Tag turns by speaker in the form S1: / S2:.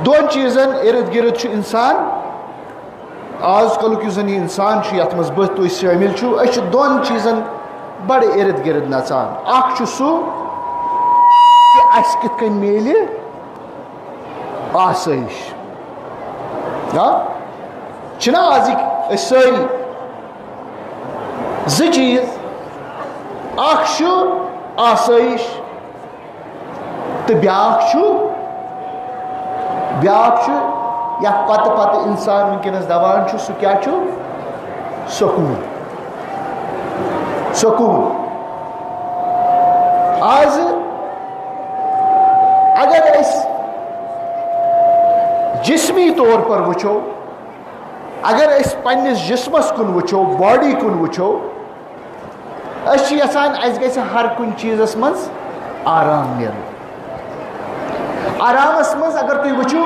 S1: دون چیزن ارد گرد انسان آز کل زن یہ انسان یت مز بت تھی شامل دون چیزن بڑ ارد گرد نژان اخ سہ کہ اس کت کن میل آسائش چھنا آزک ساری ز چیز اخ آسائش تو بیاکھ یا پتہ انسان ونکس دپان سہ کیا سکون آز اگر اس جسمی طور پر وچھو اگر اس پنس جسمس کن وچھو باڈی کن وچھو اس یژھان اس گژھِ ہر کن چیزس مز آرام ملن آرامس مز اگر تھی وچھو